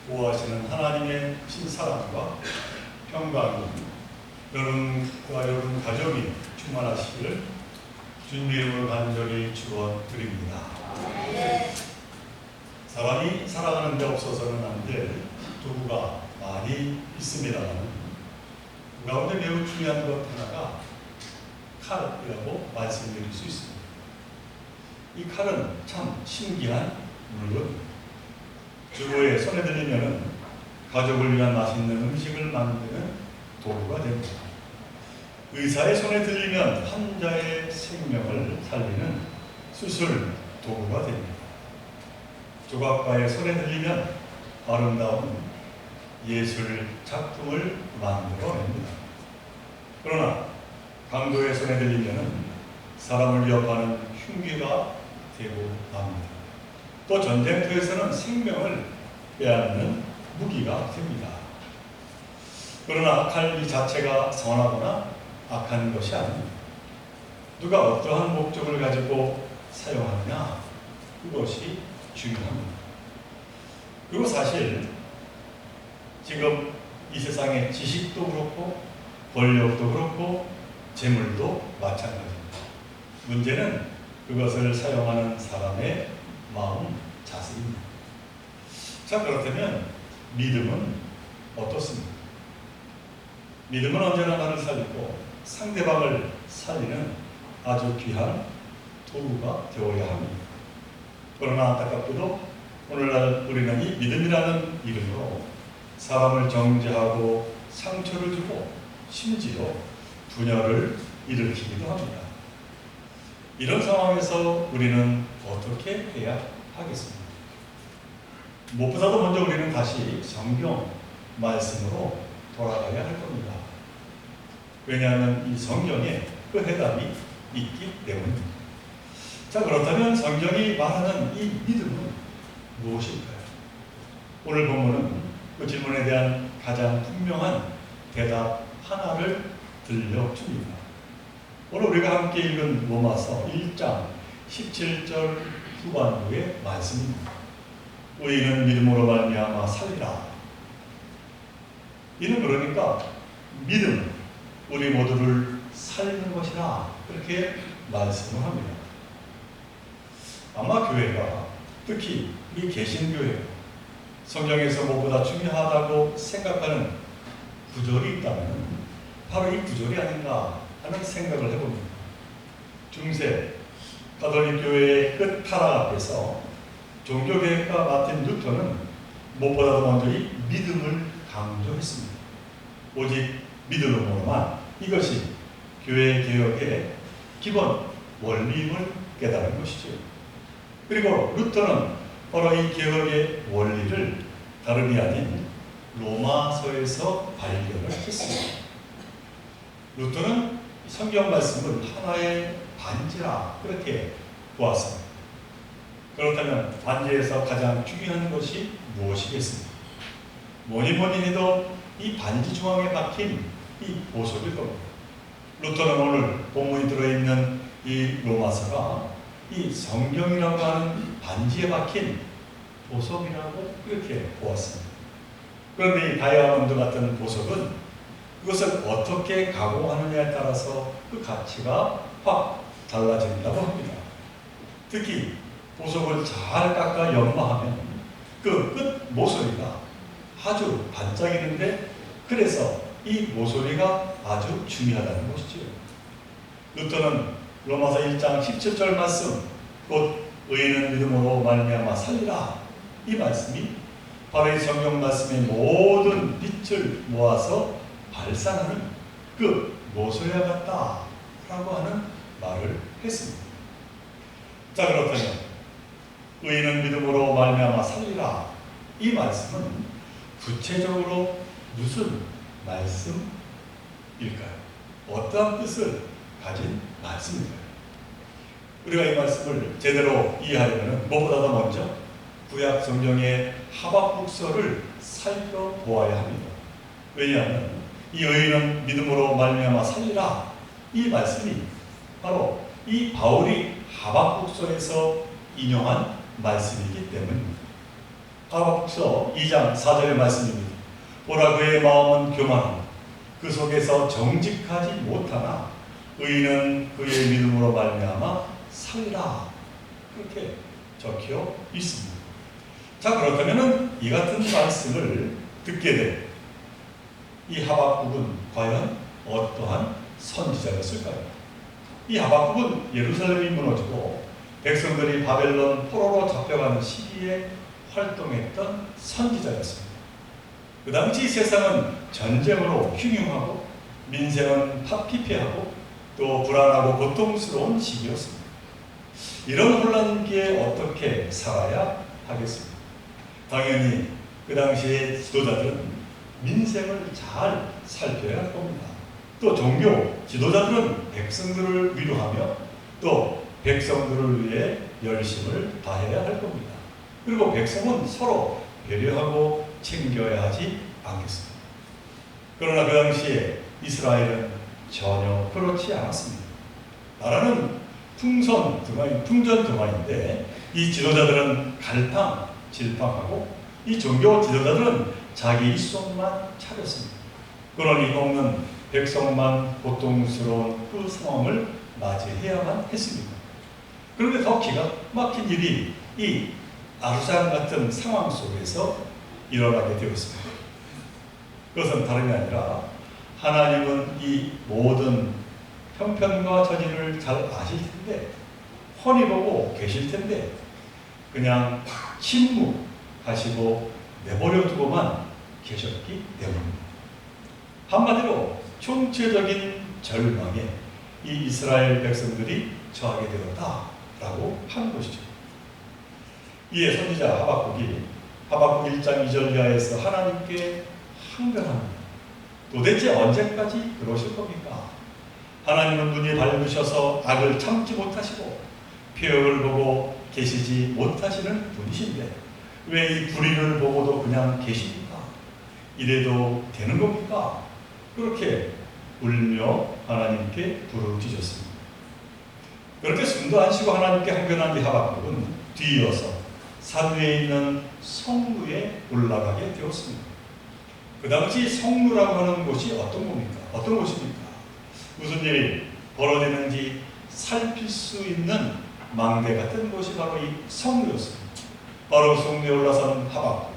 보호하시는 하나님의 신사랑과 평강이 여러분과 여러분 가족이 충만하시기를 주님 이름으로 간절히 축원드립니다. 사람이 살아가는 데 없어서는 안 될 도구가 많이 있습니다만 그 가운데 매우 중요한 것 하나가 칼이라고 말씀드릴 수 있습니다. 이 칼은 참 신기한 물건입니다. 주부의 손에 들리면 가족을 위한 맛있는 음식을 만드는 도구가 됩니다. 의사의 손에 들리면 환자의 생명을 살리는 수술 도구가 됩니다. 조각가의 손에 들리면 아름다운 예술 작품을 만들어냅니다. 그러나 강도의 손에 들리면 사람을 위협하는 흉기가 되고 맙니다. 또 전쟁터에서는 생명을 빼앗는 무기가 됩니다. 그러나 칼 이 자체가 선하거나 악한 것이 아닙니다. 누가 어떠한 목적을 가지고 사용하느냐, 그것이 중요합니다. 그리고 사실 지금 이 세상의 지식도 그렇고 권력도 그렇고 재물도 마찬가지입니다. 문제는 그것을 사용하는 사람의 마음 자세입니다. 자, 그렇다면 믿음은 어떻습니까? 믿음은 언제나 나를 살리고 상대방을 살리는 아주 귀한 도구가 되어야 합니다. 그러나 안타깝게도 오늘날 우리는 이 믿음이라는 이름으로 사람을 정죄하고 상처를 주고 심지어 분열을 일으키기도 합니다. 이런 상황에서 우리는 어떻게 해야 하겠습니까? 무엇보다도 먼저 우리는 다시 성경 말씀으로 돌아가야 할 겁니다. 왜냐하면 이 성경에 그 해답이 있기 때문입니다. 자, 그렇다면 성경이 말하는 이 믿음은 무엇일까요? 오늘 본문은 그 질문에 대한 가장 분명한 대답 하나를 들려줍니다. 오늘 우리가 함께 읽은 로마서 1장 17절 후반부의 말씀입니다. 의인은 믿음으로 말미암아 살리라. 이는 그러니까 믿음, 우리 모두를 살리는 것이라, 그렇게 말씀을 합니다. 아마 교회가, 특히 이 개신교회가 성경에서 무엇보다 중요하다고 생각하는 구절이 있다면 바로 이 구절이 아닌가 하는 생각을 해봅니다. 중세 가톨릭 교회의 끝 타락 앞에서 종교개혁가 마틴 루터는 무엇보다도 먼저 이 믿음을 강조했습니다. 오직 믿음으로만, 이것이 교회 개혁의 기본 원리임을 깨달은 것이죠. 그리고 루터는 바로 이 개혁의 원리를 다름이 아닌 로마서에서 발견을 했습니다. 루터는 성경 말씀을 하나의 반지라, 그렇게 보았습니다. 그렇다면 반지에서 가장 중요한 것이 무엇이겠습니까? 뭐니 해도 이 반지 중앙에 박힌 이 보석일 겁니다. 루터는 오늘 본문이 들어있는 이 로마서가 이 성경이라고 하는 반지에 박힌 보석이라고 그렇게 보았습니다. 그런데 이 다이아몬드 같은 보석은 그것을 어떻게 가공하느냐에 따라서 그 가치가 확 달라진다고 합니다. 특히 보석을 잘 깎아 연마하면 그 끝 모서리가 아주 반짝이는데, 그래서 이 모서리가 아주 중요하다는 것이죠. 루터는 로마서 1장 17절 말씀, 곧 의인은 믿음으로 말미암아 살리라, 이 말씀이 바로 이 성경 말씀의 모든 빛을 모아서 발산하는 그 모서리와 같다라고 하는 말을 했습니다. 자, 그렇다면 의인은 믿음으로 말미암아 살리라, 이 말씀은 구체적으로 무슨 말씀일까요? 어떠한 뜻을 가진 말씀일까요? 우리가 이 말씀을 제대로 이해하려면 무엇보다도 먼저 구약 성경의 하박국서를 살펴보아야 합니다. 왜냐하면 이 의인은 믿음으로 말미암아 살리라, 이 말씀이 바로 이 바울이 하박국서에서 인용한 말씀이기 때문입니다. 하박국서 2장 4절의 말씀입니다. 보라 그의 마음은 교만하고 그 속에서 정직하지 못하나 의인은 그의 믿음으로 말미암아 살리라. 그렇게 적혀 있습니다. 자, 그렇다면 이 같은 말씀을 듣게 된 이 하박국은 과연 어떠한 선지자였을까요? 이 하박국은 예루살렘이 무너지고 백성들이 바벨론 포로로 잡혀가는 시기에 활동했던 선지자였습니다. 그 당시 세상은 전쟁으로 흉흉하고 민생은 피폐하고 또 불안하고 고통스러운 시기였습니다. 이런 혼란기에 어떻게 살아야 하겠습니까? 당연히 그 당시의 지도자들은 민생을 잘 살펴야 할 겁니다. 또 종교 지도자들은 백성들을 위로하며 또 백성들을 위해 열심을 다해야 할 겁니다. 그리고 백성은 서로 배려하고 챙겨야 하지 않겠습니다. 그러나 그 당시에 이스라엘은 전혀 그렇지 않았습니다. 나라는 풍전등화인데 이 지도자들은 갈팡질팡하고 이 종교 지도자들은 자기 입속만 차렸습니다. 그러니 없는 백성만 고통스러운 그 상황을 맞이해야만 했습니다. 그런데 더 기가 막힌 일이 이 아루산 같은 상황 속에서 일어나게 되었습니다. 그것은 다름이 아니라 하나님은 이 모든 형편과 처지를 잘 아실 텐데 훤히 보고 계실 텐데 그냥 침묵하시고 내버려 두고만 계셨기 때문입니다. 한마디로 총체적인 절망에 이 이스라엘 백성들이 처하게 되었다라고 하는 것이죠. 이에 선지자 하박국이 하박국 1장 2절 이하에서 하나님께 항변합니다. 도대체 언제까지 그러실 겁니까? 하나님은 눈이 밝으셔서 악을 참지 못하시고 표역을 보고 계시지 못하시는 분이신데 왜 이 불의를 보고도 그냥 계십니까? 이래도 되는 겁니까? 그렇게 울며 하나님께 부르짖었습니다. 그렇게 숨도 안 쉬고 하나님께 항변한 이 하박국은 뒤이어서 산 위에 있는 성루에 올라가게 되었습니다. 그 당시 성루라고 하는 곳이 어떤 곳입니까? 무슨 일이 벌어지는지 살필 수 있는 망대 같은 곳이 바로 이 성루였습니다. 바로 성루에 올라서는 하박국.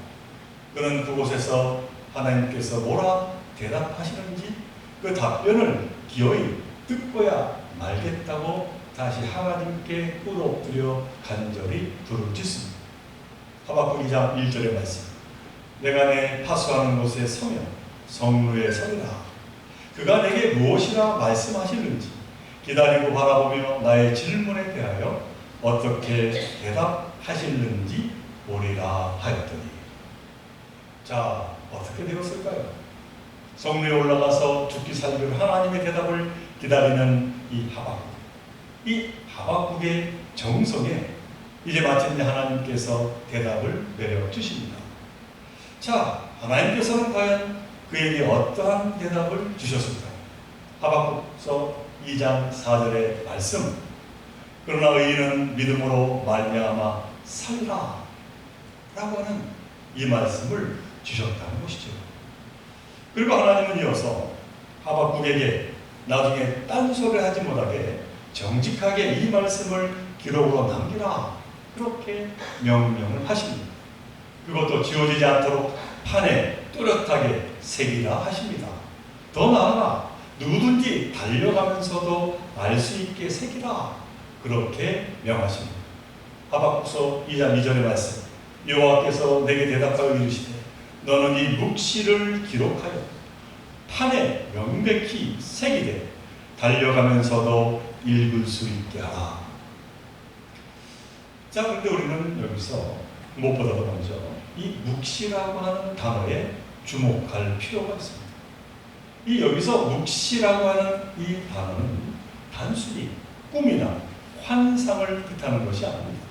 그는 그곳에서 하나님께서 뭐라 대답하시는지 그 답변을 기어이 듣고야 말겠다고 다시 하나님께 꿇어엎드려 간절히 부르짖습니다. 하박국 2장 1절의 말씀. 내가 내 파수하는 곳에 서며 성루에 서리라. 그가 내게 무엇이라 말씀하시는지 기다리고 바라보며 나의 질문에 대하여 어떻게 대답하시는지 보리라 하였더니. 자, 어떻게 되었을까요? 성루에 올라가서 죽기 살기로 하나님의 대답을 기다리는 이 하박국. 이 하박국의 정성에 이제 마침내 하나님께서 대답을 내려주십니다. 자, 하나님께서는 과연 그에게 어떠한 대답을 주셨을까요? 하박국서 2장 4절의 말씀. 그러나 의인은 믿음으로 말미암아 살리라 라고 하는 이 말씀을 주셨다는 것이죠. 그리고 하나님은 이어서 하박국에게 나중에 딴소리를 하지 못하게 정직하게 이 말씀을 기록으로 남기라 그렇게 명령을 하십니다. 그것도 지워지지 않도록 판에 뚜렷하게 새기라 하십니다. 더 나아가 누구든지 달려가면서도 알 수 있게 새기라 그렇게 명하십니다. 하박국서 2장 2절의 말씀. 여호와께서 내게 대답하여 이르시되 너는 이 묵시를 기록하여 판에 명백히 새기되 달려가면서도 읽을 수 있게 하라. 자, 그런데 우리는 여기서 무엇보다도 먼저 이 묵시라고 하는 단어에 주목할 필요가 있습니다. 이 여기서 묵시라고 하는 이 단어는 단순히 꿈이나 환상을 뜻하는 것이 아닙니다.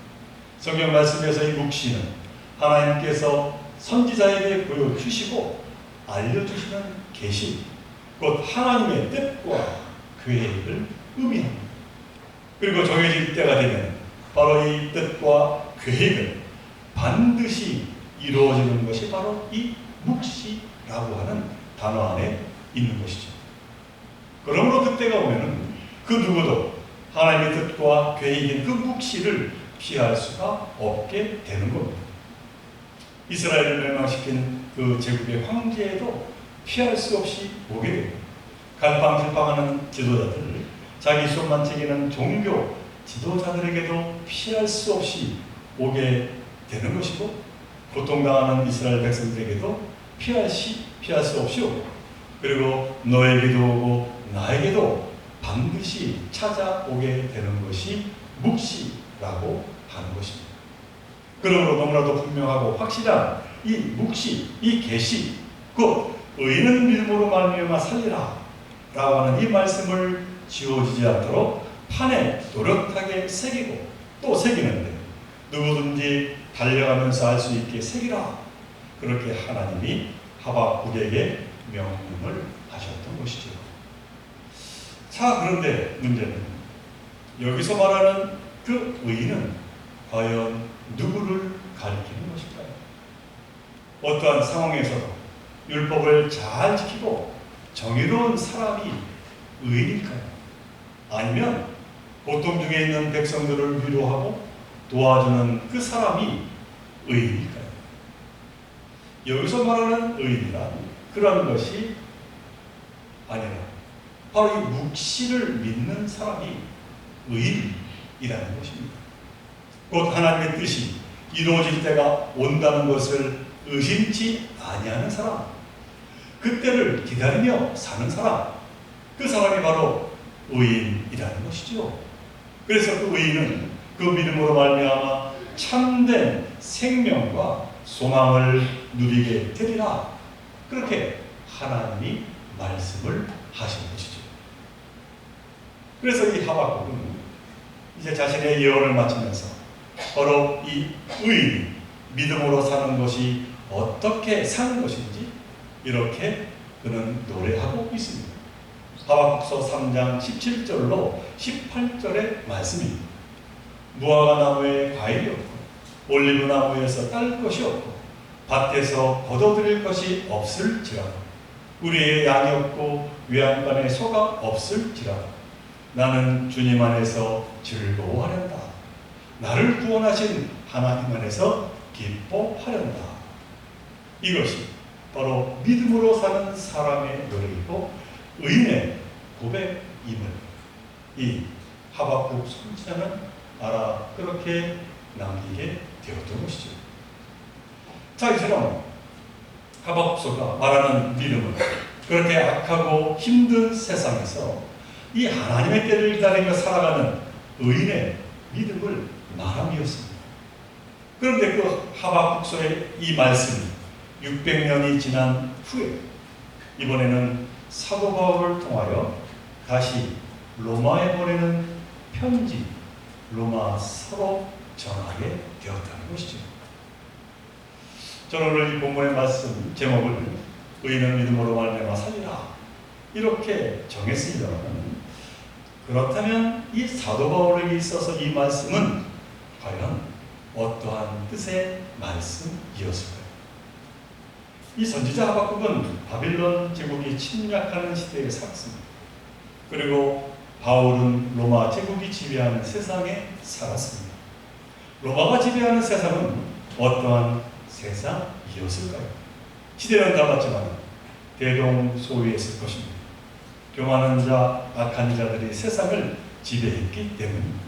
성경 말씀에서 이 묵시는 하나님께서 선지자에게 보여주시고 알려주시는 계시, 곧 하나님의 뜻과 계획을 의미합니다. 그리고 정해질 때가 되면 바로 이 뜻과 계획을 반드시 이루어지는 것이 바로 이 묵시라고 하는 단어 안에 있는 것이죠. 그러므로 그때가 오면은 그 누구도 하나님의 뜻과 계획인 그 묵시를 피할 수가 없게 되는 겁니다. 이스라엘을 멸망시킨 그 제국의 황제에도 피할 수 없이 오게 됩니다. 갈팡질팡하는 지도자들, 자기 손만 챙기는 종교 지도자들에게도 피할 수 없이 오게 되는 것이고, 고통당하는 이스라엘 백성들에게도 피할 수 없이 오고, 그리고 너에게도 오고 나에게도 반드시 찾아오게 되는 것이 묵시라고 하는 것입니다. 그러므로 너무나도 분명하고 확실한 이 묵시, 이 계시, 곧 의인은 믿음으로 말미암아 살리라 라고 하는 이 말씀을 지워지지 않도록 판에 노릇하게 새기고 또 새기는데, 누구든지 달려가면서 할 수 있게 새기라, 그렇게 하나님이 하박국에게 명령을 하셨던 것이죠. 자, 그런데 문제는 여기서 말하는 그 의인은 과연 누구를 가리키는 것일까요? 어떠한 상황에서도 율법을 잘 지키고 정의로운 사람이 의인일까요? 아니면 고통 중에 있는 백성들을 위로하고 도와주는 그 사람이 의인일까요? 여기서 말하는 의인이란 그런 것이 아니라 바로 이 묵시를 믿는 사람이 의인이라는 것입니다. 곧 하나님의 뜻이 이루어질 때가 온다는 것을 의심치 아니하는 사람, 그때를 기다리며 사는 사람, 그 사람이 바로 의인이라는 것이죠. 그래서 그 의인은 그 믿음으로 말미암아 참된 생명과 소망을 누리게 되리라, 그렇게 하나님이 말씀을 하신 것이죠. 그래서 이 하박국은 이제 자신의 예언을 마치면서 바로 이 의인이 믿음으로 사는 것이 어떻게 사는 것인지 이렇게 그는 노래하고 있습니다. 하박국서 3장 17절로 18절의 말씀입니다. 무화과 나무에 과일이 없고 올리브 나무에서 딸 것이 없고 밭에서 거둬들일 것이 없을지라도, 우리의 양이 없고 외양간에 소가 없을지라도 나는 주님 안에서 즐거워하련다. 나를 구원하신 하나님 안에서 기뻐하련다. 이것이 바로 믿음으로 사는 사람의 노래이고 의인의 고백임을 이 하박국 선지자는 알아 그렇게 남기게 되었던 것이죠. 자, 이처럼 하박국서가 말하는 믿음은 그렇게 악하고 힘든 세상에서 이 하나님의 때를 기다리며 살아가는 의인의 믿음을 말함이었습니다. 그런데 그 하박국서의 이 말씀이 600년이 지난 후에 이번에는 사도 바울을 통하여 다시 로마에 보내는 편지, 로마서로 전하게 되었다는 것이죠. 저는 오늘 이 본문의 말씀 제목을 의인은 믿음으로 말미암아 살리라 이렇게 정했습니다만, 그렇다면 이 사도 바울에게 있어서 이 말씀은 과연 어떠한 뜻의 말씀이었을까요? 이 선지자 하박국은 바빌론 제국이 침략하는 시대에 살았습니다. 그리고 바울은 로마 제국이 지배하는 세상에 살았습니다. 로마가 지배하는 세상은 어떠한 세상이었을까요? 시대는 달랐지만 대동소이했을 것입니다. 교만한 자, 악한 자들이 세상을 지배했기 때문입니다.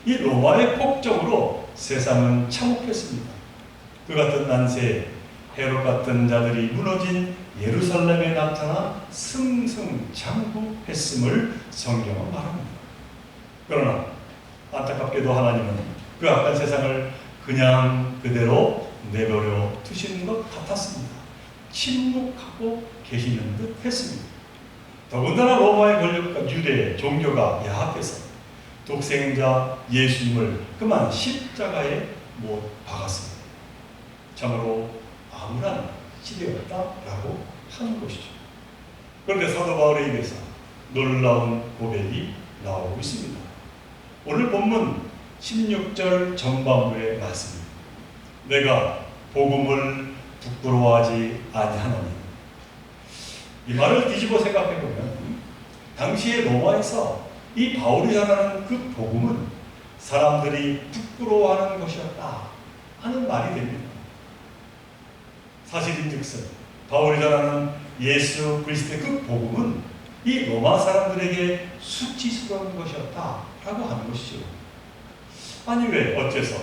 이 로마의 폭정으로 세상은 참혹했습니다. 그 같은 난세에 헤롯 같은 자들이 무너진 예루살렘에 나타나 승승장구했음을 성경은 말합니다. 그러나 안타깝게도 하나님은 그 악한 세상을 그냥 그대로 내버려 두시는 것 같았습니다. 침묵하고 계시는 듯 했습니다. 더군다나 로마의 권력과 유대의 종교가 야합해서 독생자 예수님을 그만 십자가에 못 박았습니다. 참으로 암울한 시대였다라고 하는 것이죠. 그런데 사도 바울에 의해서 놀라운 고백이 나오고 있습니다. 오늘 본문 16절 전반부의 말씀입니다. 내가 복음을 부끄러워하지 아니하노니. 이 말을 뒤집어 생각해 보면 당시에 로마에서 이 바울이 전하는 그 복음은 사람들이 부끄러워하는 것이었다 하는 말이 됩니다. 사실인즉슨 바울이 전하는 예수 그리스도의 그 복음은 이 로마 사람들에게 수치스러운 것이었다라고 하는 것이죠. 아니 왜 어째서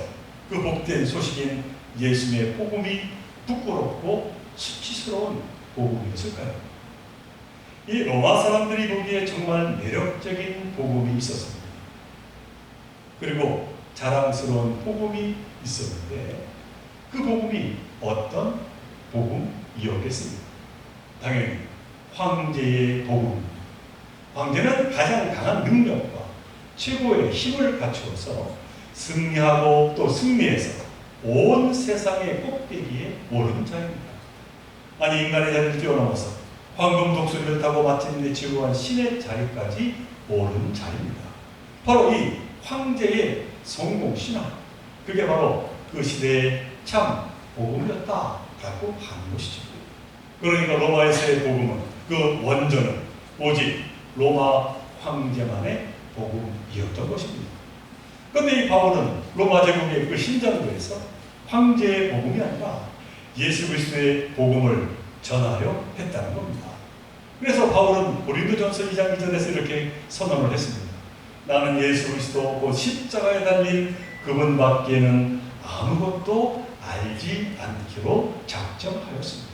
그 복된 소식인 예수의 복음이 부끄럽고 수치스러운 복음이었을까요? 이 로마 사람들이 보기에 정말 매력적인 복음이 있었습니다. 그리고 자랑스러운 복음이 있었는데 그 복음이 어떤 복음이었겠습니까? 당연히 황제의 복음입니다. 황제는 가장 강한 능력과 최고의 힘을 갖추어서 승리하고 또 승리해서 온 세상의 꼭대기에 오른 자입니다. 아니 인간의 자리를 뛰어넘어서 황금 독수리를 타고 마침내 지구한 신의 자리까지 오른 자리입니다. 바로 이 황제의 성공 신화, 그게 바로 그 시대의 참 복음이었다라고 하는 것이죠. 그러니까 로마에서의 복음은 그 원전은 오직 로마 황제만의 복음이었던 것입니다. 그런데 이 바울은 로마 제국의 그 신장부에서 황제의 복음이 아니라 예수 그리스도의 복음을 전하려 했다는 겁니다. 그래서 바울은 고린도전서 2장 2절에서 이렇게 선언을 했습니다. 나는 예수 그리스도 곧 십자가에 달린 그분밖에는 아무것도 알지 않기로 작정하였습니다.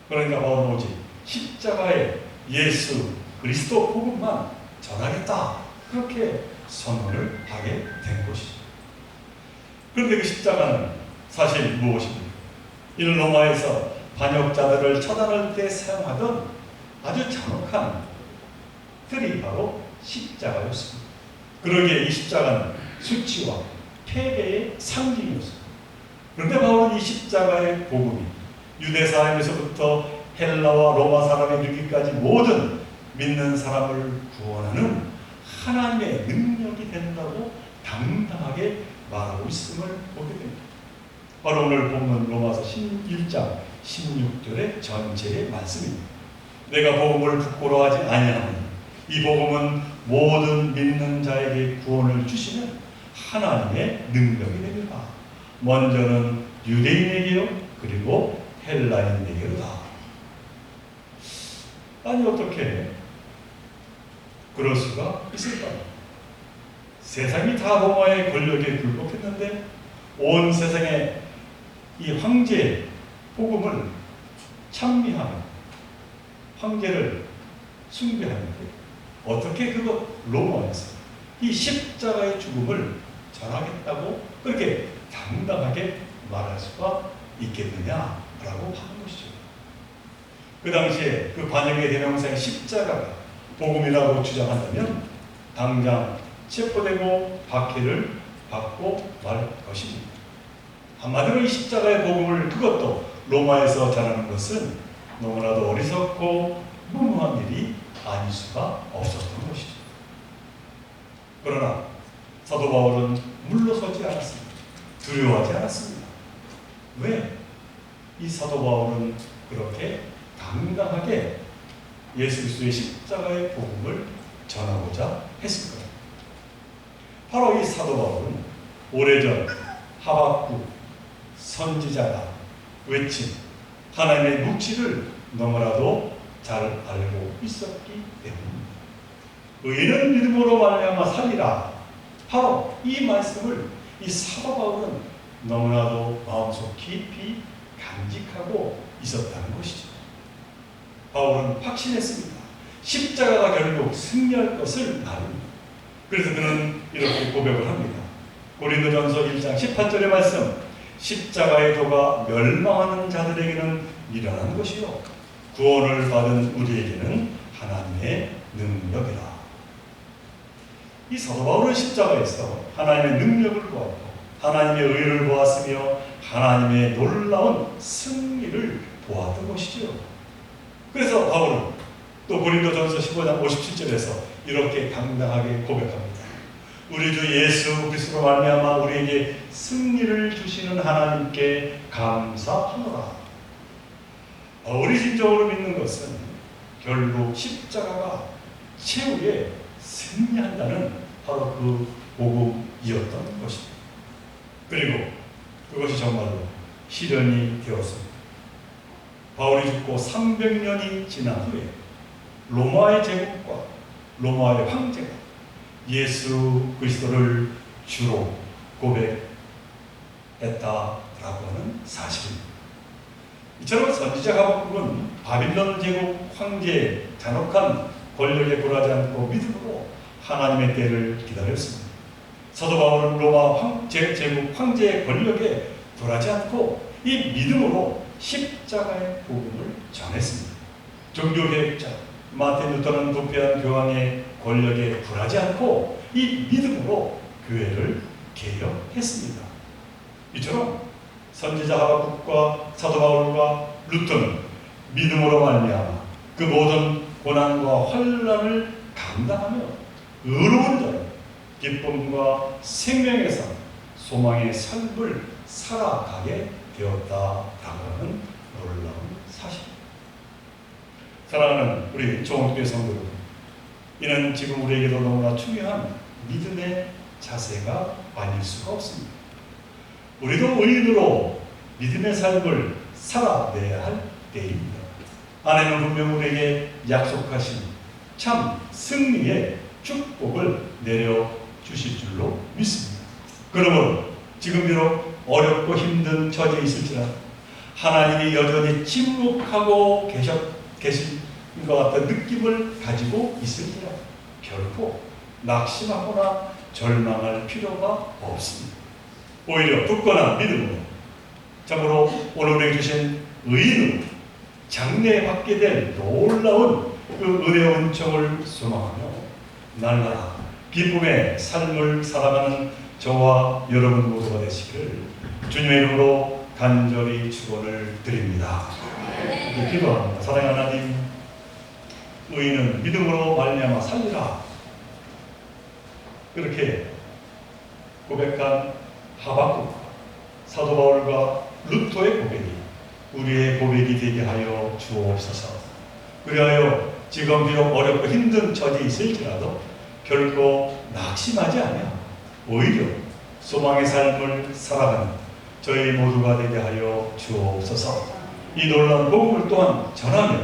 그러니까 바울은 오직 십자가의 예수 그리스도 복음만 전하겠다, 그렇게 선언을 하게 된 것이죠. 그런데 그 십자가는 사실 무엇입니까? 이는 로마에서 반역자들을 처단할 때 사용하던 아주 잔혹한 틀이 바로 십자가였습니다. 그러기에 이 십자가는 수치와 패배의 상징이었습니다. 그런데 바울은 이 십자가의 복음이 유대 사람에서부터 헬라와 로마 사람에 이르기까지 모든 믿는 사람을 구원하는 하나님의 능력이 된다고 당당하게 말하고 있음을 보게 됩니다. 바로 오늘 본문 로마서 11장 16절의 전체의 말씀입니다. 내가 복음을 부끄러워하지 아니하노니 이 복음은 모든 믿는 자에게 구원을 주시는 하나님의 능력이 됩니다. 먼저는 유대인에게요, 그리고 헬라인에게로다. 아니 어떻게 그럴 수가 있을까요? 세상이 다 로마의 권력에 굴복했는데 온 세상에 이 황제의 복음을 찬미하며 황제를 숭배하는데 어떻게 그거 로마에서 이 십자가의 죽음을 전하겠다고 그렇게 당당하게 말할 수가 있겠느냐라고 하는 것이죠. 그 당시에 그 반역의 대명사인 십자가가 복음이라고 주장한다면 당장 체포되고 박해를 받고 말 것입니다. 한마디로 이 십자가의 복음을 그것도 로마에서 전하는 것은 너무나도 어리석고 무모한 일이 아닐 수가 없었던 것이죠. 그러나 사도 바울은 물러서지 않았습니다. 두려워하지 않았습니다. 왜? 이 사도 바울은 그렇게 당당하게 예수 그리스도의 십자가의 복음을 전하고자 했을까요? 바로 이 사도 바울은 오래전 하박국 선지자가 외친 하나님의 묵시를 너무나도 잘 알고 있었기 때문입니다. 의인은 믿음으로 말미암아 살리라. 바로 이 말씀을 이 사도 바울은 너무나도 마음속 깊이 간직하고 있었다는 것이죠. 바울은 확신했습니다. 십자가가 결국 승리할 것을 말입니다. 그래서 그는 이렇게 고백을 합니다. 고린도전서 1장 18절의 말씀, 십자가의 도가 멸망하는 자들에게는 미련한 것이요 구원을 받은 우리에게는 하나님의 능력이라. 이 사도 바울은 십자가에서 하나님의 능력을 보았고 하나님의 의를 보았으며 하나님의 놀라운 승리를 보았던 것이죠. 그래서 바울은 또 고린도전서 15장 57절에서 이렇게 당당하게 고백합니다. 우리 주 예수 그리스도로 말미암아 우리에게 승리를 주시는 하나님께 감사하노라. 어리신적으로 믿는 것은 결국 십자가가 최후에 승리한다는 바로 그 복음이었던 것입니다. 그리고 그것이 정말로 실현이 되었습니다. 바울이 죽고 300년이 지난 후에 로마의 제국과 로마의 황제가 예수 그리스도를 주로 고백했다라고 하는 사실입니다. 이처럼 선지자 하박국은 바빌론 제국 황제의 잔혹한 권력에 굴하지 않고 믿음으로 하나님의 때를 기다렸습니다. 사도 바울은 로마 제국 황제의 권력에 굴하지 않고 이 믿음으로 십자가의 복음을 전했습니다. 종교개혁자 마틴 루터는 부패한 교황의 권력에 굴하지 않고 이 믿음으로 교회를 개혁했습니다. 이처럼 선지자 하박국과 사도 바울과 루터는 믿음으로 말미암아 그 모든 고난과 환난을 감당하며 의로운 자로 기쁨과 생명의 삶, 소망의 삶을 살아가게 되었다라고 하는 놀라운 사실입니다. 사랑하는 우리 종교회 성도 여러분, 이는 지금 우리에게도 너무나 중요한 믿음의 자세가 아닐 수가 없습니다. 우리도 의인으로 믿음의 삶을 살아내야 할 때입니다. 하나님은 분명 우리에게 약속하신 참 승리의 축복을 내려주실 줄로 믿습니다. 그러므로 지금 비록 어렵고 힘든 처지에 있을지라도 하나님이 여전히 침묵하고 계신 것 같은 느낌을 가지고 있을지라도 결코 낙심하거나 절망할 필요가 없습니다. 오히려 굳건한 믿음으로 참으로 오늘 우리에게 주신 의인으로 장래받게 될 놀라운 그 은혜의 은총을 소망하며 날마다 기쁨의 삶을 살아가는 저와 여러분 모두가 되시기를 주님의 이름으로 간절히 축원을 드립니다. 기도합니다. 사랑하는 하나님, 의인은 믿음으로 말미암아 살리라, 그렇게 고백한 하박국과 사도 바울과 루터의 고백이 우리의 고백이 되게 하여 주옵소서. 그리하여 지금 비록 어렵고 힘든 처지에 있을지라도 결코 낙심하지 아니하고 오히려 소망의 삶을 살아가는 저희 모두가 되게 하여 주옵소서. 이 놀라운 복음을 또한 전하며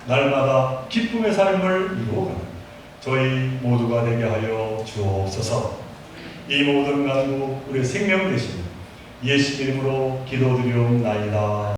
날마다 기쁨의 삶을 이루어가는 저희 모두가 되게 하여 주옵소서. 이 모든 간구 우리 생명 되시는 예수 이름으로 기도드리옵나이다.